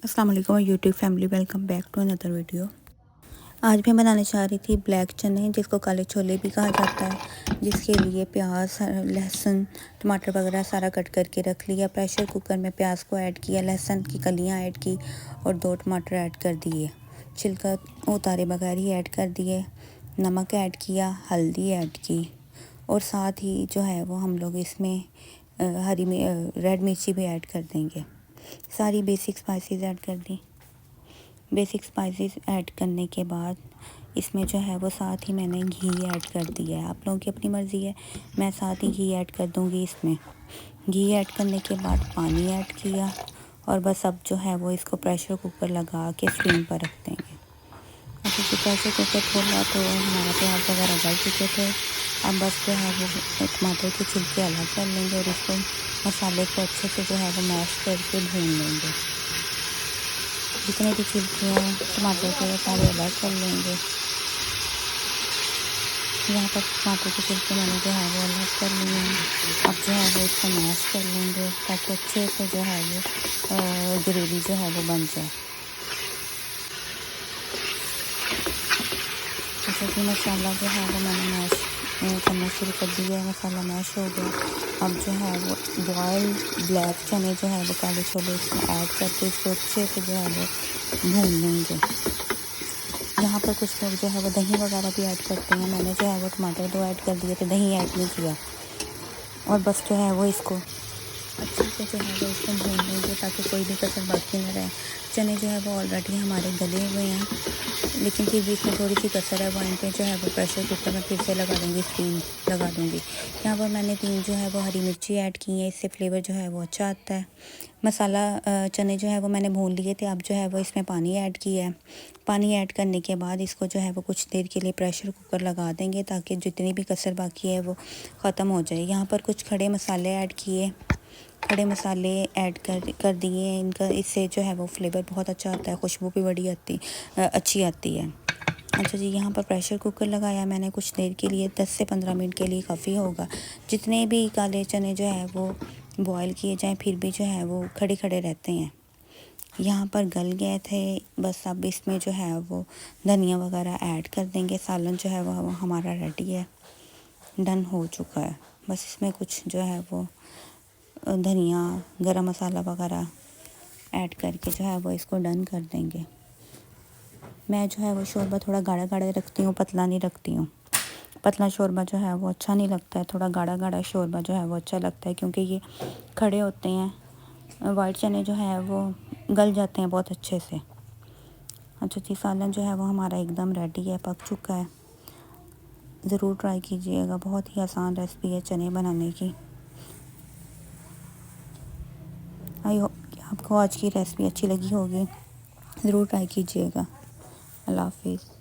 अस्सलाम वालेकुम YouTube family, welcome back to another video. आज मैं बनाने चाह रही थी ब्लैक चने, जिसको काले छोले भी कहा जाता है। जिसके लिए प्याज, लहसुन, टमाटर वगैरह सारा कट करके रख लिया। प्रेशर कुकर में प्याज को ऐड किया, लहसुन की कलियां ऐड की और 2 टमाटर ऐड कर दिए। छिलका उतारे बगैर ही ऐड कर दिए। नमक ऐड किया, हल्दी ऐड की और साथ ही जो है वो हम लोग इसमें रेड मिर्ची भी ऐड कर देंगे। सारी बेसिक स्पाइसेस ऐड कर दी। बेसिक स्पाइसेस ऐड करने के बाद इसमें जो है वो साथ ही मैंने घी ऐड कर दिया है। आप लोगों की अपनी मर्ज़ी है, मैं साथ ही घी ऐड कर दूंगी इसमें। घी ऐड करने के बाद पानी ऐड किया और बस अब जो है वो इसको प्रेशर कुकर लगा के फ्लेम पर रख देंगे। अब जैसे प्रेशर कुकर खोला तो हमारा प्याज वगैरह गल चुके थे। अब बस जो है वो टमाटर के छिलके अलग कर लेंगे और इसको मसाले को अच्छे से जो है वो मैश करके भून लेंगे। जितने भी छिलके हैं टमाटर के सारे अलग कर लेंगे। यहाँ पर टमाटर के छिलके मैंने जो है वो अलग कर लिए हैं। अब जो है वो इसको मैश कर लेंगे ताकि अच्छे से जो है वो ग्रेवी जो है वो बन जाए। जैसे कि मसाला जो है वो मैंने मैश करना शुरू कर दिया है। मसाला मैश हो गया। अब जो है वो बॉयल ब्लैक चने जो है वो काले छोले इसमें ऐड करके इसको अच्छे से जो है वो भून लेंगे। यहाँ पर कुछ लोग जो है वो दही वगैरह भी ऐड करते हैं। मैंने जो है वो टमाटर 2 ऐड कर दिए थे, दही ऐड नहीं किया। और बस जो है वो इसको अच्छे से जो है वो इसको भून लेंगे ताकि कोई भी कसर बाकी न रहे। चने जो है वो ऑलरेडी हमारे गले हुए हैं, लेकिन फिर भी इसमें थोड़ी सी कसर है। वो इन पे जो है वो प्रेशर कुकर में फिर से लगा देंगे, स्टीम लगा दूँगी। यहाँ पर मैंने 3 जो है वो हरी मिर्ची ऐड की है, इससे फ्लेवर जो है वो अच्छा आता है। मसाला चने जो है वो मैंने भून लिए थे। अब जो है वो इसमें पानी ऐड किया है। पानी ऐड करने के बाद इसको जो है वो कुछ देर के लिए प्रेशर कुकर लगा देंगे ताकि जितनी भी कसर बाकी है वो ख़त्म हो जाए। यहाँ पर कुछ खड़े मसाले ऐड किए, खड़े मसाले ऐड कर दिए। इनका इससे जो है वो फ्लेवर बहुत अच्छा आता है, खुशबू भी बड़ी अच्छी आती है। अच्छा जी, यहाँ पर प्रेशर कुकर लगाया मैंने कुछ देर के लिए, 10 से 15 मिनट के लिए काफ़ी होगा। जितने भी काले चने जो है वो बॉयल किए जाएं फिर भी जो है वो खड़े खड़े रहते हैं। यहाँ पर गल गए थे। बस अब इसमें जो है वो धनिया वगैरह ऐड कर देंगे। सालन जो है वो हमारा रेडी है, डन हो चुका है। बस इसमें कुछ जो है वो धनिया, गरम मसाला वगैरह ऐड करके जो है वो इसको डन कर देंगे। मैं जो है वो शोरबा थोड़ा गाढ़ा गाढ़ा रखती हूँ, पतला नहीं रखती हूँ। पतला शोरबा जो है वो अच्छा नहीं लगता है, थोड़ा गाढ़ा गाढ़ा शोरबा जो है वो अच्छा लगता है क्योंकि ये खड़े होते हैं। वाइट चने जो है वो गल जाते हैं बहुत अच्छे से। अच्छा जी, सालन जो है वो हमारा एकदम रेडी है, पक चुका है। ज़रूर ट्राई कीजिएगा, बहुत ही आसान रेसिपी है चने बनाने की। आई होप कि आपको आज की रेसिपी अच्छी लगी होगी। ज़रूर ट्राई कीजिएगा। अल्लाह हाफिज़।